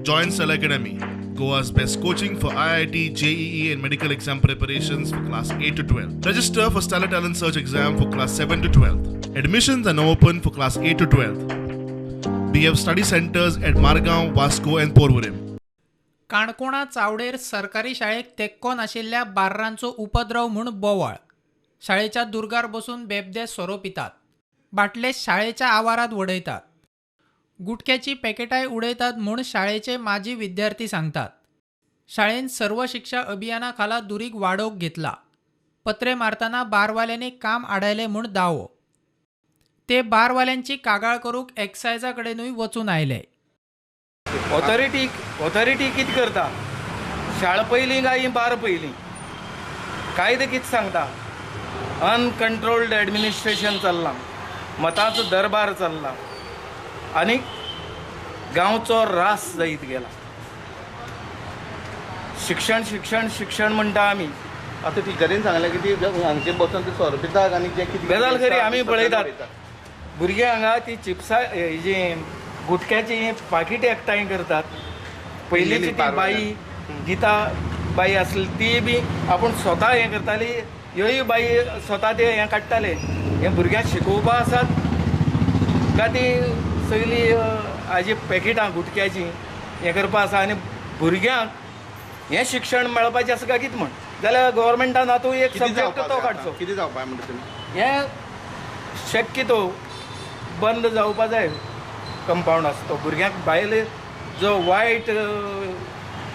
Join Cell Academy, Goa's best coaching for IIT, JEE and medical exam preparations for class 8 to 12. Register for Stellar Talent Search exam for class 7 to 12. Admissions are now open for class 8 to 12. We have study centers at Margaon, Vasco and Porvorim. काणकोणा चावडेर सरकारी शाळेक तेक्कोन आशिल्ल्या बार्रांचो उपद्रव म्हूण बोवाळ. शाळेच्या दुर्गार बसून बेबदे सोरो पितात. बाटले शाळेच्या आवारात उडयतात. गुटख्याची पॅकेटाय उडयतात म्हूण शाळेचे माजी विद्यार्थी सांगतात. शाळेन सर्व शिक्षा अभियाना खाला दुरीग वाडोवक घेतला. पत्रे मारतना बारवाल्यांनी काम आडायले म्हूण दावो. ते बारवाल्यांची कागाळ करूंक एक्सायजा कडेनूय वचून आयले. ऑथॉरिटी कितें करता? शाळा पयलीं काय ही बार पयलीं? कायदे कितें सांगता? अनकंट्रोल्ड एडमिनिस्ट्रेशन चल्लां, मतांचो दरबार चल्ला आनी गांवचो रास जायत गेला. शिक्षण शिक्षण शिक्षण म्हणटा आमी. आतां टिचरीन सांगलें की ती हांगचे बसून ती सोरो पितात आनी जे कितें गजाल खरी आमी पळयतात. भुरगे हांगा ती चिप्सा हेजी गुटख्याची पाकिट एकठांय करतात. पयलींची ती बाई गीता बाई आसली ती बी आपूण स्वता हें करताली. ह्योय बाई स्वता ते हें काडटाले. हें भुरग्यांक शिकोवपा आसात काय ती सगळी हाजी पॅकेटां गुटख्याची हें करपा आसा आनी भुरग्यांक हें शिक्षण मेळपाचें आसा काय कितें म्हण? जाल्यार गव्हर्मेंटान हातूंत एक सब्जेक्ट तो काडचो. कितें जावपा म्हणटा तुमी? हें शक्य तो बंद जावपा जाय. कंपाऊंड आसा तो भुरग्यांक भायले जो वायट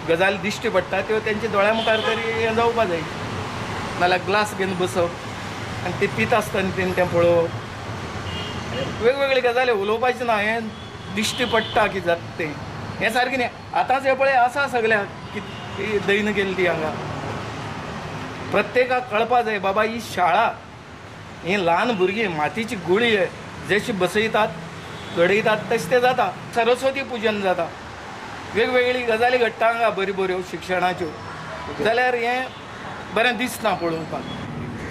गजाली दिश्टी पडटा त्यो तेंच्या दोळ्या मुखार तरी हें जावपा जाय. नाल्यार ग्लास घेवन बसप आनी ते पीत आसतना तेणी तें पळोवप. वेगवेगळे गजाली उलोवपाचें ना. हें दिश्टी पडटा कितें जाता तें. हें सारकें न्ही. आतांच हें पळय आसा सगळ्याक कितें दैन गेली ती हांगा. प्रत्येकाक कळपा जाय बाबा ही शाळा ही ल्हान भुरगीं मातीची गुळी जशी बसयतात घडयतात तशें तें जाता. सरस्वती पुजन जाता. वेगवेगळी गजाली घडटा हांगा बऱ्यो बऱ्यो शिक्षणाच्यो. जाल्यार हें बरें दिसना पळोवपाक.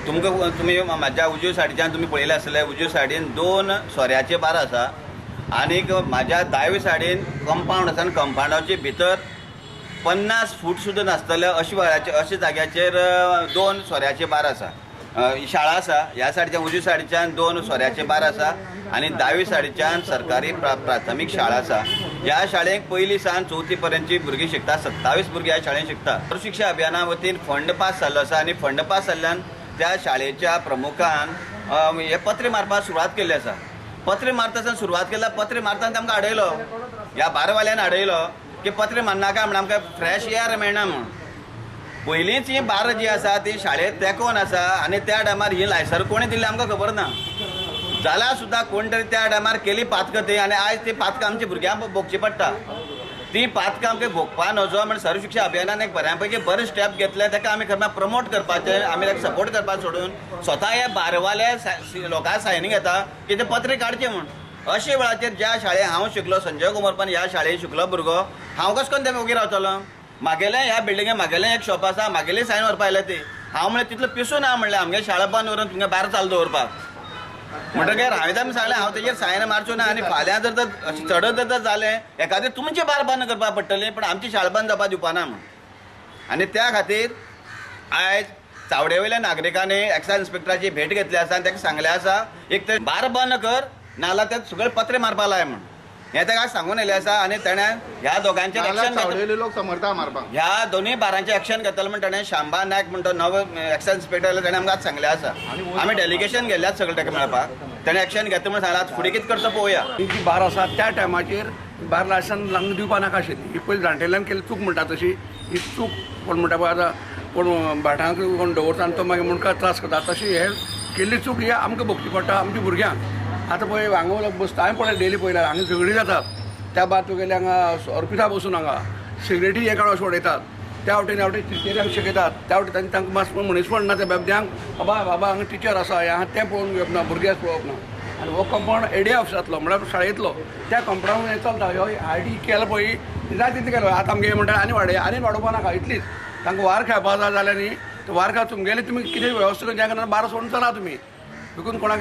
तुम्ही म्हाज्या उजव्या सायडीच्यान तुमी पळयलें आसलें उजव्या सायडीन 2 सोऱ्याचे बार आसा आनीक म्हाज्या दावे सायडीन कंपाऊंड आसा आनी कंपाऊंडाचे भितर 50 फूट सुद्दां नासतले अशे जाग्याचेर 2 सोऱ्याचे बार आसा. ही शाळा आसा. ह्या सायडीच्यान उजव्या सायडीच्यान 2 सोऱ्याचे बार आसा आनी दावे सायडीच्यान सरकारी प्राथमीक शाळा आसा. ह्या शाळेक पयली सावन 4थी पर्यंतची भुरगीं शिकता. 27 भुरगीं ह्या शाळेंत शिकता. शिक्षा अभियाना वतीन फंड पास जाल्लो आसा आनी फंड पास जाल्ल्यान त्या शाळेच्या प्रमुखान हे पत्रे मारपाक सुरवात केल्ली आसा. पत्रे मारता सुरवात केल्या. पत्रे मारतना तांकां आडयलो, ह्या बारवाल्यान आडयलो की पत्रे मारनाका म्हण आमकां फ्रेश एअर मेळना म्हण. पयलींच ही बार जी आसा ती शाळेंत तेंकोन आसा आनी त्या टायमार ही लायसर कोणी दिल्ली आमकां खबर ना. जाल्यार सुद्दां कोण तरी त्या टायमार केली पातकां ती आनी आयज ती पातकां आमच्या भुरग्यांक भोगची पडटा. ती पातकां आमकां भोगपा नजो म्हण सर्व शिक्षा अभियानान एक बऱ्यापैकी बरें स्टेप घेतले. ताका आमी खरें प्रमोट करपाचें आमी ताका सपोर्ट करपाक सोडून स्वता हे बारवाले लोकांक सायनी घेता की ते पत्रे काडचे म्हूण. अशे वेळाचेर ज्या शाळेंत हांव शिकलो संजय कुमारपान ह्या शाळेंत शिकलो भुरगो हांव कसो करून त्या ओगी रावतलो? म्हागेलें ह्या बिल्डिंगेक म्हागेलें एक शॉप आसा. म्हागेली सायन व्हरपा आयलें ती. हांव म्हणलें तितलो पिसून ना म्हणलें आमगे शाळा बंद व्हरून तुमगे भायर चालू दवरपाक. म्हणटकीर हांवें तांकां सांगलें हांव तेजेर सायन मारच्यो ना आनी फाल्यां जर अशें चडत जर जालें एखादें तुमची बार बंद करपाक पडटली पण आमची शाळा बंद जावपाक दिवपाना म्हण. आनी त्या खातीर आयज चावडे वयल्या नागरिकांनी एक्सायज इन्स्पेक्टराची भेट घेतली आसा आनी ताका सांगलें आसा एक तर बार बंद कर नाल्यार ते सगळे पत्रे मारपा लाय म्हण. हें ताका सांगून येयलें आसा आनी ताणें ह्या दोगांचेर एक्शन चावडेले लोक समर्था मारपाक. ह्या दोनूय बारांचें एक्शन घेतलें म्हण ताणें शांबा नायक म्हणटा नवो एक्सायज इन्स्पेक्टर ताणें आमकां सांगलें आसा. आमी डेलिगेशन गेल्ल्यात सगळें ताका मेळपाक. ताणें एक्शन घेतलें म्हण सांगलां. फुडें कितें करचो पळोवया. ही जी बार आसा त्या टायमाचेर बार लायसन लावंक दिवपा नाका आशिल्ली. ही पयलीं जाणटेल्यान केली चूक म्हणटा तशी ही चूक कोण म्हणटा पळय आतां कोण भाटांक कोण दवरता आनी तो मागीर मुणकार त्रास करता तशी हे केल्ली चूक ही आमकां भोगची पडटा आमच्या भुरग्यांक. आतां पळय हांगा बसता हांवें पळय डेली पळयल्यार हांगा झगडी जातात. त्या भायर तुगेले हांगा अर्पिता बसून हांगा सिगरेटी हे काडून अशें उडयतात. त्या वटेन ह्या वटेन टिचऱ्यांक शिकयतात. त्या वटेन तांकां मातसो मनीसपण ना त्या बेबद्यांक. बाबा हांगा टिचर आसा हांगा तें पळोवन घेवप ना भुरग्याक पळोवप ना. आनी हो कंपाऊंड एडिया ऑफिसांतलो म्हळ्यार शाळेंतलो त्या कंपाऊंडान हें चलता. ह्यो आयडी केलो पळय जाय तितलें केलो. आतां आमगे म्हणटा आनी वाडोवपा नाका इतलीच. तांकां वार खेळपा जाय जाल्यार न्ही तर वार खेळ तुमगेले तुमी कितें वेवस्था ज्या कारणान बार सोडून चला तुमी. देखून कोणाक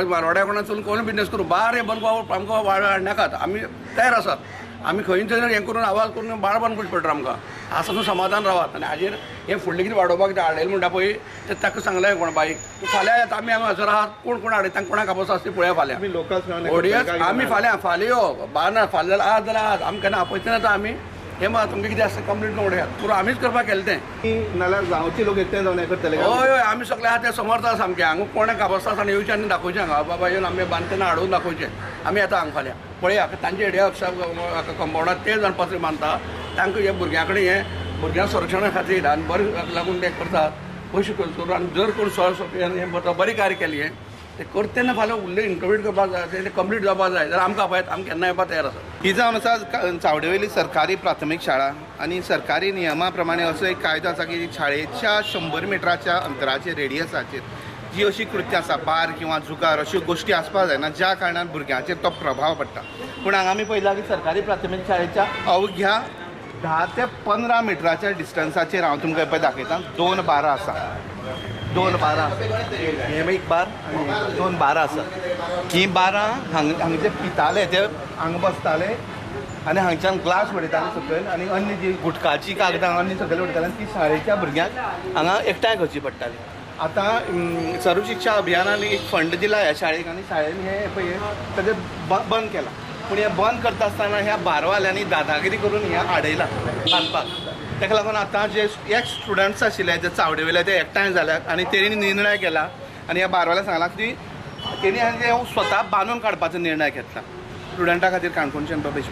मारवाड्या कोणाक चलून कोण बिजनेस करूं बार हे बंद आमकां वाड नाकात. आमी तयार आसात आमी खंयच हें करून आवाज करून बाळ बांद करचें पडटा आमकां आसा तूं समाधान रावात आनी हाजेर हें फुडलें कितें वाडोवपाक हाडयलें म्हणटा पळय तें ताका सांगलें कोण बाईक तूं फाल्यां येता आमी हांगासर आहात कोण हाडय तांकां कोणाक आपोवचो आसता पळया फाल्यां आमी लोकल ऑडियन्स आमी फाल्यां यो बाना फाल्यां जाल्यार आज आमी केन्ना आपयता ना आमी हें मात तुमकां कितें आसता कंप्लीट करून पुरो आमीच करपाक केलें तें नाल्यार गांवचे लोक एकठांय जावन हें करतले हय आमी सगळे आहा ते समर्थ आसा सामके हांगा कोणाक काबस्ता आनी येवचें आनी दाखोवचें हांगा बाबा येवन आमी बांदतना हाडून दाखोवचें आमी येता हांगा फाल्यां पळया तांचे हेडे कंपाउंडार ते जाण पात्री मानता तांकां हे भुरग्यां कडेन हें भुरग्यां संरक्षणा खातीर आनी बरें लागून ते करतात पयशे खर्च करून आनी जर कोण हें बरें कार्य केलें हें ते करता तेन्ना फाल्यां उरलें इंटरव्यूट करपाक जाय ते कंप्लीट जावपाक जाय जाल्यार आमकां आपयत आमी केन्ना येवपाक तयार आसा ही जावन आसा चावडेवेली सरकारी प्राथमीक शाळा आनी सरकारी नियमा प्रमाणे असो एक कायदो आसा की शाळेच्या 100 मिटराच्या अंतराचेर रेडियसाचेर जी अशी कृत्यां आसा बार किंवा जुगार अश्यो गोश्टी आसपाक जायना ज्या कारणान भुरग्यांचेर तो प्रभाव पडटा पूण हांगा आमी पळयलां की सरकारी प्राथमीक शाळेच्या अवघ्या 10 ते 15 मिटराच्या डिस्टन्साचेर हांव तुमकां पळय दाखयतां 2 बारां आसा 2 बारां हे एक बार आनी 2 बारां आसा ही बारां हांगचे पिताले ते हांगा बसताले आनी हांगच्यान ग्लास उडयताले सकयल आनी अन्य जी गुटखाची कागदां अन्य सकयल उडयताले ती शाळेच्या भुरग्यांक हांगा एकठांय करची पडटाली आतां सर्व शिक्षा अभियानान एक फंड दिला ह्या शाळेक आनी शाळेन हें पळय ताजें बंद केलां पूण हें बंद करता आसतना ह्या बारवाल्यांनी दादागिरी करून हें आडयलां बांदपाक ताका लागून आतां जे एक स्टुडंट्स आशिल्ले जे चावडेवेले ते एकठांय जाल्यात आनी तेणी निर्णय केला आनी ह्या बारवाल्यांक सांगलां की तेणी स्वता बांदून काडपाचो निर्णय घेतला स्टुडंटा खातीर काणकोणच्यान बाबेश